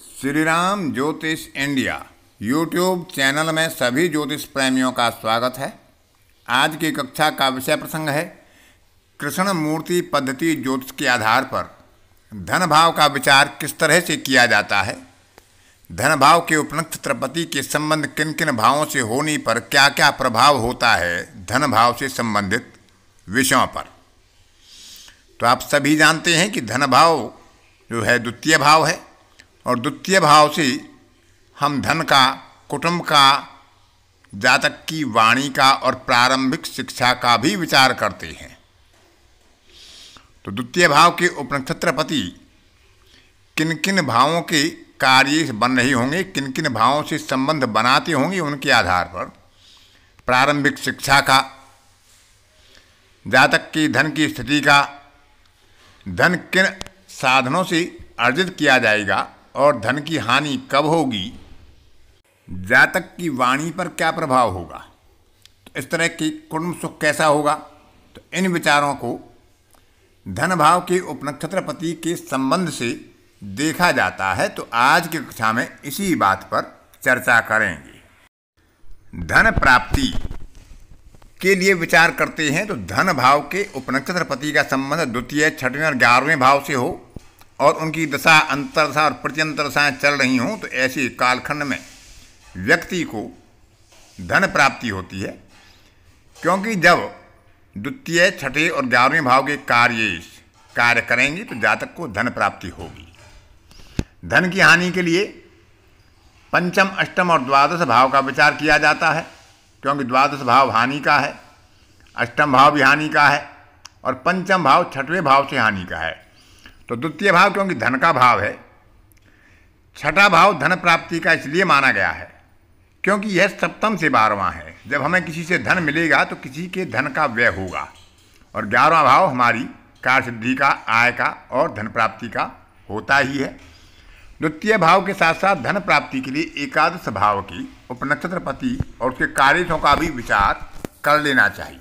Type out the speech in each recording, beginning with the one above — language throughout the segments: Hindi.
श्री राम ज्योतिष इंडिया यूट्यूब चैनल में सभी ज्योतिष प्रेमियों का स्वागत है। आज की कक्षा का विषय प्रसंग है कृष्ण मूर्ति पद्धति ज्योतिष के आधार पर धन भाव का विचार किस तरह से किया जाता है। धन भाव के उपनक्षत्र पति के संबंध किन किन भावों से होने पर क्या क्या प्रभाव होता है धन भाव से संबंधित विषयों पर। तो आप सभी जानते हैं कि धन भाव जो है द्वितीय भाव है और द्वितीय भाव से हम धन का, कुटुंब का, जातक की वाणी का और प्रारंभिक शिक्षा का भी विचार करते हैं। तो द्वितीय भाव के उपनक्षत्रपति किन किन भावों के कार्य बन रहे होंगे, किन किन भावों से संबंध बनाते होंगे, उनके आधार पर प्रारंभिक शिक्षा का, जातक की धन की स्थिति का, धन किन साधनों से अर्जित किया जाएगा और धन की हानि कब होगी, जातक की वाणी पर क्या प्रभाव होगा, तो इस तरह की कुटुंब सुख कैसा होगा। तो इन विचारों को धन भाव के उपनक्षत्रपति के संबंध से देखा जाता है। तो आज की कक्षा में इसी बात पर चर्चा करेंगे। धन प्राप्ति के लिए विचार करते हैं तो धन भाव के उपनक्षत्रपति का संबंध द्वितीय, छठवें और 11वें भाव से हो और उनकी दशा, अंतरदशा और प्रत्यंतर दशाएं चल रही हों तो ऐसे कालखंड में व्यक्ति को धन प्राप्ति होती है। क्योंकि जब द्वितीय, छठे और 11वें भाव के कार्य करेंगे तो जातक को धन प्राप्ति होगी। धन की हानि के लिए पंचम, अष्टम और द्वादश भाव का विचार किया जाता है। क्योंकि द्वादश भाव हानि का है, अष्टम भाव भी हानि का है और पंचम भाव छठवें भाव से हानि का है। तो द्वितीय भाव क्योंकि धन का भाव है, छठा भाव धन प्राप्ति का इसलिए माना गया है क्योंकि यह सप्तम से 12वां है। जब हमें किसी से धन मिलेगा तो किसी के धन का व्यय होगा और 11वां भाव हमारी कार्य सिद्धि का, आय का और धन प्राप्ति का होता ही है। द्वितीय भाव के साथ साथ धन प्राप्ति के लिए एकादश भाव की उपनक्षत्रपति और उसके कार्यों का भी विचार कर लेना चाहिए।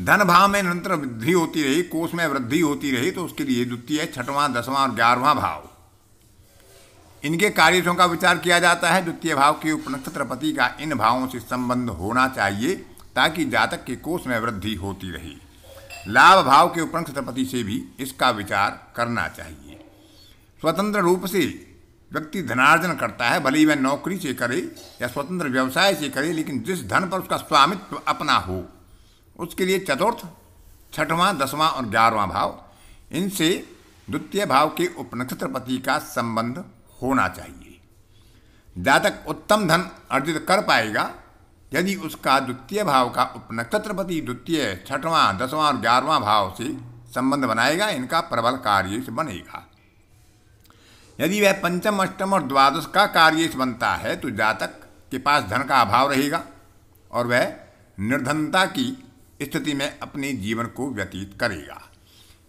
धन भाव में निरंतर वृद्धि होती रही, कोष में वृद्धि होती रही, तो उसके लिए द्वितीय, छठवां, 10वां और 11वां भाव इनके कार्यों का विचार किया जाता है। द्वितीय भाव के उपनक्षत्रपति का इन भावों से संबंध होना चाहिए ताकि जातक के कोष में वृद्धि होती रहे। लाभ भाव के उपनक्षत्रपति से भी इसका विचार करना चाहिए। स्वतंत्र रूप से व्यक्ति धनार्जन करता है, भले ही वह नौकरी से करे या स्वतंत्र व्यवसाय से करे, लेकिन जिस धन पर उसका स्वामित्व अपना हो उसके लिए चतुर्थ, छठवां, 10वां और 11वां भाव इनसे द्वितीय भाव के उपनक्षत्रपति का संबंध होना चाहिए। जातक उत्तम धन अर्जित कर पाएगा यदि उसका द्वितीय भाव का उपनक्षत्रपति द्वितीय, छठवां, 10वां और 11वां भाव से संबंध बनाएगा। इनका प्रबल कार्य से बनेगा। यदि वह पंचम, अष्टम और द्वादश का कार्य से बनता है तो जातक के पास धन का अभाव रहेगा और वह निर्धनता की स्थिति में अपने जीवन को व्यतीत करेगा।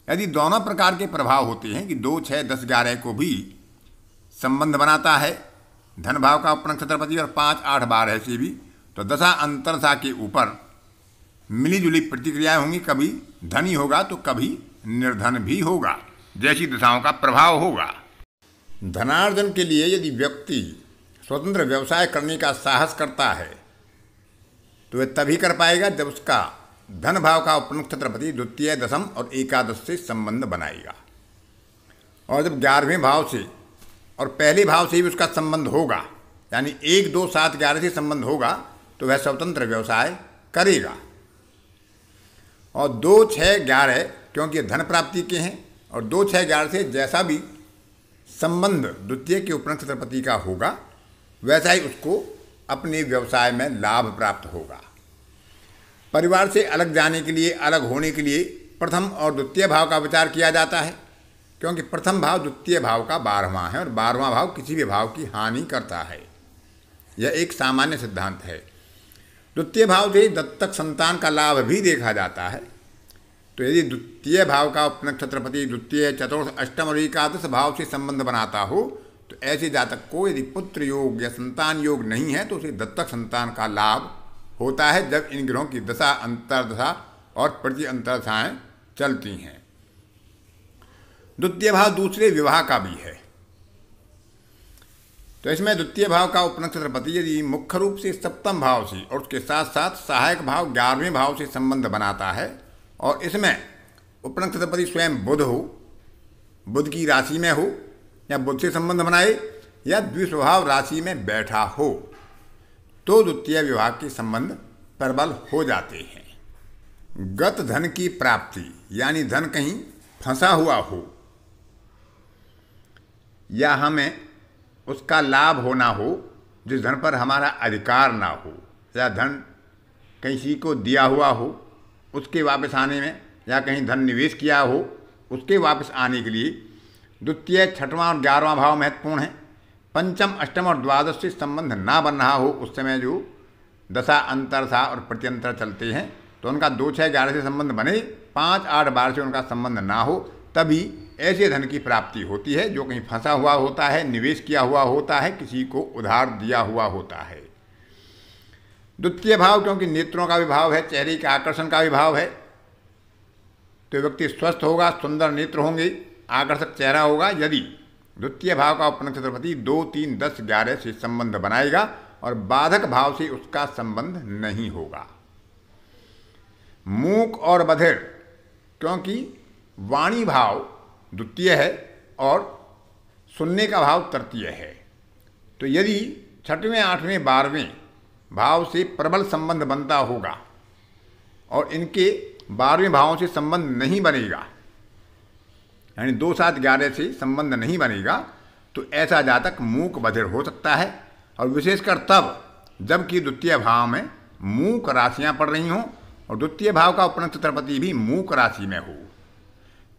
यदि दोनों प्रकार के प्रभाव होते हैं कि 2, 6, 10, 11 को भी संबंध बनाता है धन भाव का उपनक्षत्रपति और 5, 8, 12 से भी, तो दशा अंतरदशा के ऊपर मिलीजुली प्रतिक्रियाएं होंगी। कभी धनी होगा तो कभी निर्धन भी होगा, जैसी दशाओं का प्रभाव होगा। धनार्जन के लिए यदि व्यक्ति स्वतंत्र व्यवसाय करने का साहस करता है तो वह तभी कर पाएगा जब उसका धन भाव का उपनक्षत्रपति द्वितीय, दशम और एकादश से संबंध बनाएगा। और जब 11वें भाव से और पहले भाव से भी उसका संबंध होगा, यानी 1, 2, 7, 11 से संबंध होगा तो वह स्वतंत्र व्यवसाय करेगा। और 2, 6, 11 क्योंकि धन प्राप्ति के हैं और 2, 6, 11 से जैसा भी संबंध द्वितीय के उपनक्षत्रपति का होगा वैसा ही उसको अपने व्यवसाय में लाभ प्राप्त होगा। परिवार से अलग जाने के लिए, अलग होने के लिए प्रथम और द्वितीय भाव का विचार किया जाता है। क्योंकि प्रथम भाव द्वितीय भाव का 12वां है और 12वां भाव किसी भी भाव की हानि करता है। यह एक सामान्य सिद्धांत है। द्वितीय भाव से दत्तक संतान का लाभ भी देखा जाता है। तो यदि द्वितीय भाव का उपनक्षत्रपति द्वितीय, चतुर्थ, अष्टम और एकादश भाव से संबंध बनाता हो तो ऐसे जातक को यदि पुत्र योग या संतान योग नहीं है तो उसे दत्तक संतान का लाभ होता है जब इन ग्रहों की दशा, अंतर्दशा और प्रति अंतरदशाएं चलती हैं। द्वितीय भाव दूसरे विवाह का भी है। तो इसमें द्वितीय भाव का उपनक्षत्रपति यदि मुख्य रूप से सप्तम भाव से और उसके साथ साथ सहायक भाव 11वें भाव से संबंध बनाता है और इसमें उपनक्षत्रपति स्वयं बुध हो, बुध की राशि में हो या बुध से संबंध बनाए या द्विस्वभाव राशि में बैठा हो, तो द्वितीय विभाग के संबंध प्रबल हो जाते हैं। गत धन की प्राप्ति यानी धन कहीं फंसा हुआ हो या हमें उसका लाभ होना हो जिस धन पर हमारा अधिकार ना हो, या धन किसी को दिया हुआ हो उसके वापस आने में, या कहीं धन निवेश किया हो उसके वापस आने के लिए द्वितीय, छठवां और 11वां भाव महत्वपूर्ण है। पंचम, अष्टम और द्वादश से संबंध ना बन रहा हो, उस समय जो दशा, अंतरसा और प्रत्यंतर चलते हैं तो उनका 2, 6, 11 से संबंध बने, 5, 8, 12 से उनका संबंध ना हो, तभी ऐसे धन की प्राप्ति होती है जो कहीं फंसा हुआ होता है, निवेश किया हुआ होता है, किसी को उधार दिया हुआ होता है। द्वितीय भाव क्योंकि नेत्रों का भी भाव है, चेहरे के आकर्षण का भी भाव है, तो व्यक्ति स्वस्थ होगा, सुंदर नेत्र होंगे, आकर्षक चेहरा होगा यदि द्वितीय भाव का उपनक्षत्रपति 2, 3, 10, 11 से संबंध बनाएगा और बाधक भाव से उसका संबंध नहीं होगा। मूक और बधिर क्योंकि वाणी भाव द्वितीय है और सुनने का भाव तृतीय है, तो यदि 6वें, 8वें, 12वें भाव से प्रबल संबंध बनता होगा और इनके 12वें भावों से संबंध नहीं बनेगा, यानी 2, 7, 11 से संबंध नहीं बनेगा, तो ऐसा जातक मूक बधिर हो सकता है। और विशेषकर तब जबकि द्वितीय भाव में मूक राशियां पड़ रही हों और द्वितीय भाव का उपनक्षत्रपति भी मूक राशि में हो,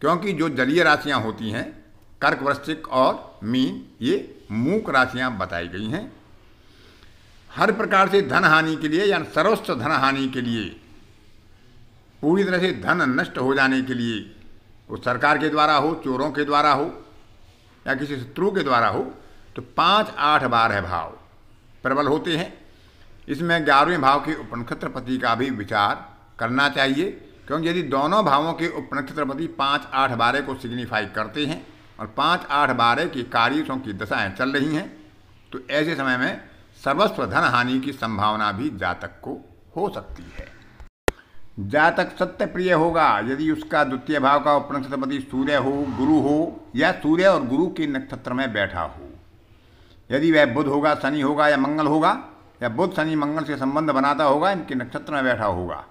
क्योंकि जो जलीय राशियां होती हैं कर्क, वृश्चिक और मीन, ये मूक राशियां बताई गई हैं। हर प्रकार से धन हानि के लिए या सर्वस्व धन हानि के लिए, पूरी तरह से धन नष्ट हो जाने के लिए, वो सरकार के द्वारा हो, चोरों के द्वारा हो या किसी शत्रु के द्वारा हो, तो 5, 8, 12 भाव प्रबल होते हैं। इसमें 11वें भाव के उपनक्षत्रपति का भी विचार करना चाहिए, क्योंकि यदि दोनों भावों के उपनक्षत्रपति 5, 8, 12 को सिग्निफाई करते हैं और 5, 8, 12 की कार्यशों की दशाएं चल रही हैं, तो ऐसे समय में सर्वस्व धन हानि की संभावना भी जातक को हो सकती है। जातक सत्य प्रिय होगा यदि उसका द्वितीय भाव का उपनक्षत्रपति सूर्य हो, गुरु हो या सूर्य और गुरु के नक्षत्र में बैठा हो। यदि वह बुध होगा, शनि होगा या मंगल होगा, या बुध, शनि, मंगल से संबंध बनाता होगा, इनके नक्षत्र में बैठा होगा,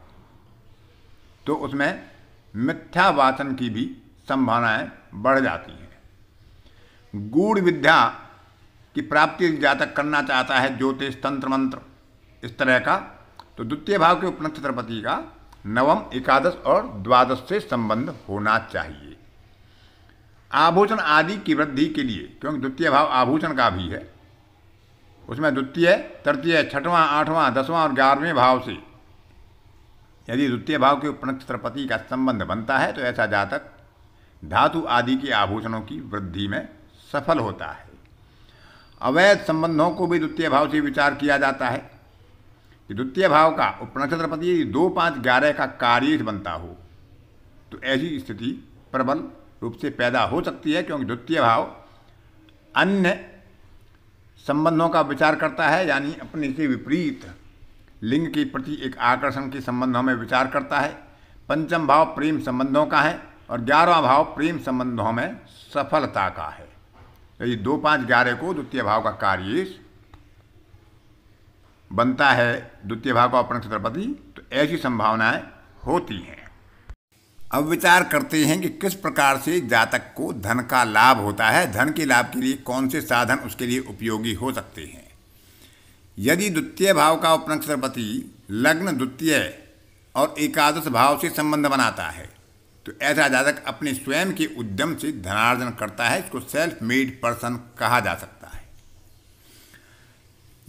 तो उसमें मिथ्या वाचन की भी संभावनाएं बढ़ जाती हैं। गूढ़ विद्या की प्राप्ति जातक करना चाहता है, ज्योतिष, तंत्र, मंत्र, इस तरह का, तो द्वितीय भाव के उपनक्षत्रपति का 9, 11 और 12 से संबंध होना चाहिए। आभूषण आदि की वृद्धि के लिए, क्योंकि द्वितीय भाव आभूषण का भी है, उसमें द्वितीय, तृतीय, 6वां, 8वां, 10वां और 11वें भाव से यदि द्वितीय भाव के उपनक्षत्रपति का संबंध बनता है तो ऐसा जातक धातु आदि के आभूषणों की वृद्धि में सफल होता है। अवैध संबंधों को भी द्वितीय भाव से विचार किया जाता है कि द्वितीय भाव का उपनक्षत्रपति यदि 2, 5, 11 का कार्येश बनता हो तो ऐसी स्थिति प्रबल रूप से पैदा हो सकती है, क्योंकि द्वितीय भाव अन्य संबंधों का विचार करता है, यानी अपने से विपरीत लिंग के प्रति एक आकर्षण के संबंधों में विचार करता है। पंचम भाव प्रेम संबंधों का है और 11वां भाव प्रेम संबंधों में सफलता का है। यदि 2, 5, 11 को द्वितीय भाव का कार्येश बनता है, द्वितीय भाव का उपनक्षत्रपति, तो ऐसी संभावनाएं होती हैं। अब विचार करते हैं कि किस प्रकार से जातक को धन का लाभ होता है, धन के लाभ के लिए कौन से साधन उसके लिए उपयोगी हो सकते हैं। यदि द्वितीय भाव का उपनक्षत्रपति लग्न, द्वितीय और एकादश भाव से संबंध बनाता है तो ऐसा जातक अपने स्वयं के उद्यम से धनार्जन करता है। इसको सेल्फ मेड पर्सन कहा जा सकता है।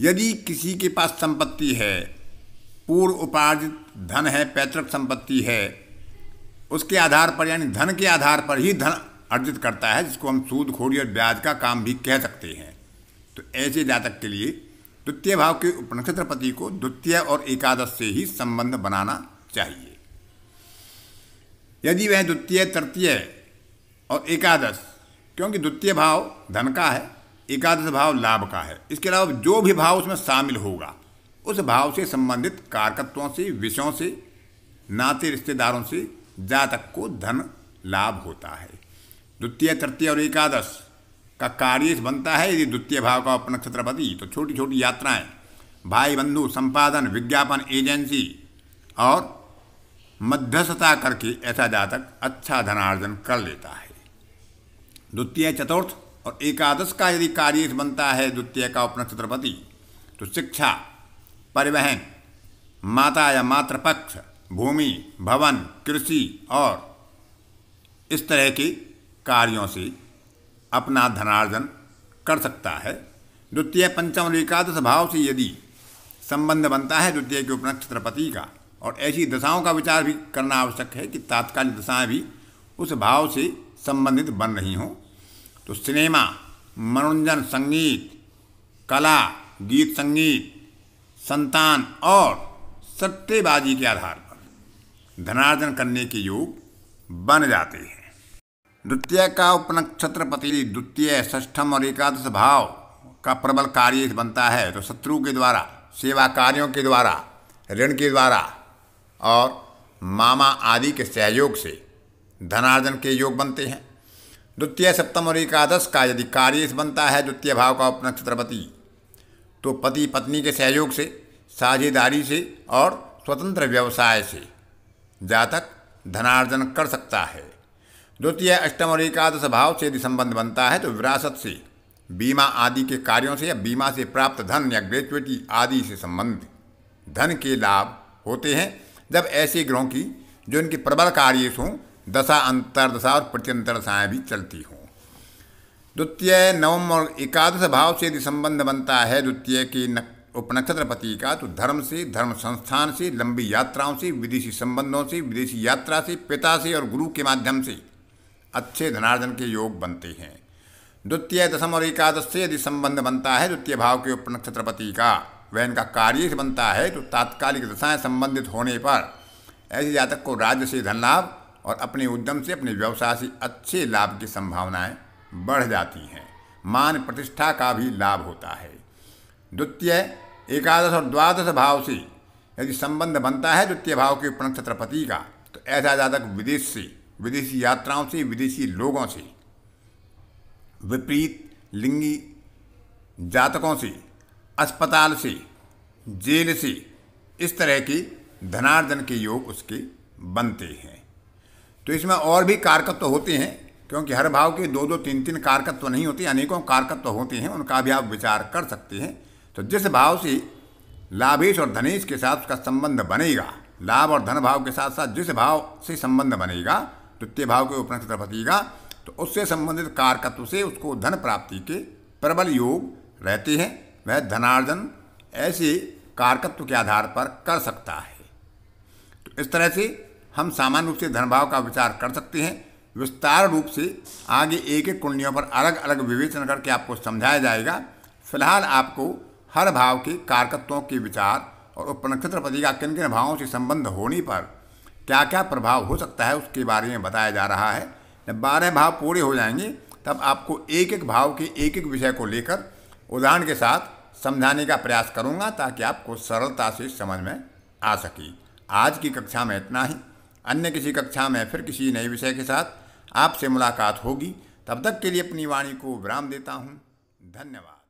यदि किसी के पास संपत्ति है, पूर्व उपार्जित धन है, पैतृक संपत्ति है, उसके आधार पर यानी धन के आधार पर ही धन अर्जित करता है, जिसको हम सूदखोरी और ब्याज का काम भी कह सकते हैं, तो ऐसे जातक के लिए द्वितीय भाव के उपनक्षत्रपति को द्वितीय और एकादश से ही संबंध बनाना चाहिए। यदि वह द्वितीय, तृतीय और एकादश, क्योंकि द्वितीय भाव धन का है, एकादश भाव लाभ का है। इसके अलावा जो भी भाव उसमें शामिल होगा उस भाव से संबंधित कारकत्वों से, विषयों से, नाते रिश्तेदारों से जातक को धन लाभ होता है। द्वितीय, तृतीय और एकादश का कार्य बनता है यदि द्वितीय भाव का उपनक्षत्रपति, तो छोटी छोटी यात्राएं, भाई बंधु, संपादन, विज्ञापन, एजेंसी और मध्यस्थता करके ऐसा जातक अच्छा धनार्जन कर लेता है। द्वितीय, चतुर्थ और एकादश का यदि कार्य बनता है द्वितीय का उपनक्षत्रपति, तो शिक्षा, परिवहन, माता या मातृपक्ष, भूमि, भवन, कृषि और इस तरह के कार्यों से अपना धनार्जन कर सकता है। द्वितीय, पंचम और एकादश भाव से यदि संबंध बनता है द्वितीय के उपनक्षत्रपति का, और ऐसी दशाओं का विचार भी करना आवश्यक है कि तात्कालिक दशाएं भी उस भाव से संबंधित बन रही हों, तो सिनेमा, मनोरंजन, संगीत, कला, गीत संगीत, संतान और सट्टेबाजी के आधार पर धनार्जन करने के योग बन जाते हैं। द्वितीय का उपनक्षत्रपति द्वितीय, षष्ठम और एकादश भाव का प्रबल कार्य बनता है तो शत्रु के द्वारा, सेवा कार्यों के द्वारा, ऋण के द्वारा और मामा आदि के सहयोग से धनार्जन के योग बनते हैं। द्वितीय, सप्तम और एकादश का यदि कार्य बनता है द्वितीय भाव का उपनक्षत्रपति, तो पति पत्नी के सहयोग से, साझेदारी से और स्वतंत्र व्यवसाय से जातक धनार्जन कर सकता है। द्वितीय, अष्टम और एकादश भाव से यदि संबंध बनता है तो विरासत से, बीमा आदि के कार्यों से या बीमा से प्राप्त धन या ग्रेचुइटी आदि से संबंधित धन के लाभ होते हैं जब ऐसे ग्रहों की जो इनके प्रबल कार्य हों दशा, अंतरदशा और प्रत्यंतर दशाएं भी चलती हों। द्वितीय, नवम और एकादश भाव से यदि संबंध बनता है द्वितीय के उपनक्षत्रपति का, तो धर्म से, धर्म संस्थान से, लंबी यात्राओं से, विदेशी संबंधों से, विदेशी यात्रा से, पिता से और गुरु के माध्यम से अच्छे धनार्जन के योग बनते हैं। द्वितीय, दशम और एकादश से यदि संबंध बनता है द्वितीय भाव के उपनक्षत्रपति का, वह इनका कार्य से बनता है तो तात्कालिक दशाएं संबंधित होने पर ऐसे जातक को राज्य से धन लाभ और अपने उद्यम से, अपने व्यवसाय से अच्छे लाभ की संभावनाएं बढ़ जाती हैं। मान प्रतिष्ठा का भी लाभ होता है। द्वितीय, एकादश और द्वादश भाव से यदि संबंध बनता है द्वितीय भाव के उपनक्षत्रपति का, तो ऐसा जातक विदेश से, विदेशी यात्राओं से, विदेशी लोगों से, विपरीत लिंगी जातकों से, अस्पताल से, जेल से, इस तरह के धनार्जन के योग उसके बनते हैं। तो इसमें और भी कारकत्व होते हैं, क्योंकि हर भाव के दो दो तीन तीन कारकत्व नहीं होते, अनेकों कारकत्व होते हैं, उनका भी आप विचार कर सकते हैं। तो जिस भाव से लाभेश और धनेश के साथ उसका संबंध बनेगा, लाभ और धन भाव के साथ साथ जिस भाव से संबंध बनेगा द्वितीय भाव के उपनक्षत्रपति का, तो उससे संबंधित कारकत्व से उसको धन प्राप्ति के प्रबल योग रहते हैं। वह धनार्जन ऐसे कारकत्व के आधार पर कर सकता है। तो इस तरह से हम सामान्य रूप से धन भाव का विचार कर सकते हैं। विस्तार रूप से आगे एक एक कुंडलियों पर अलग अलग विवेचन करके आपको समझाया जाएगा। फिलहाल आपको हर भाव के कारकत्वों के विचार और उपनक्षत्रपति का किन किन भावों से संबंध होने पर क्या क्या प्रभाव हो सकता है उसके बारे में बताया जा रहा है। जब 12 भाव पूरे हो जाएंगे तब आपको एक एक भाव के एक एक विषय को लेकर उदाहरण के साथ समझाने का प्रयास करूंगा ताकि आपको सरलता से समझ में आ सके। आज की कक्षा में इतना ही। अन्य किसी कक्षा में फिर किसी नए विषय के साथ आपसे मुलाकात होगी। तब तक के लिए अपनी वाणी को विराम देता हूँ। धन्यवाद।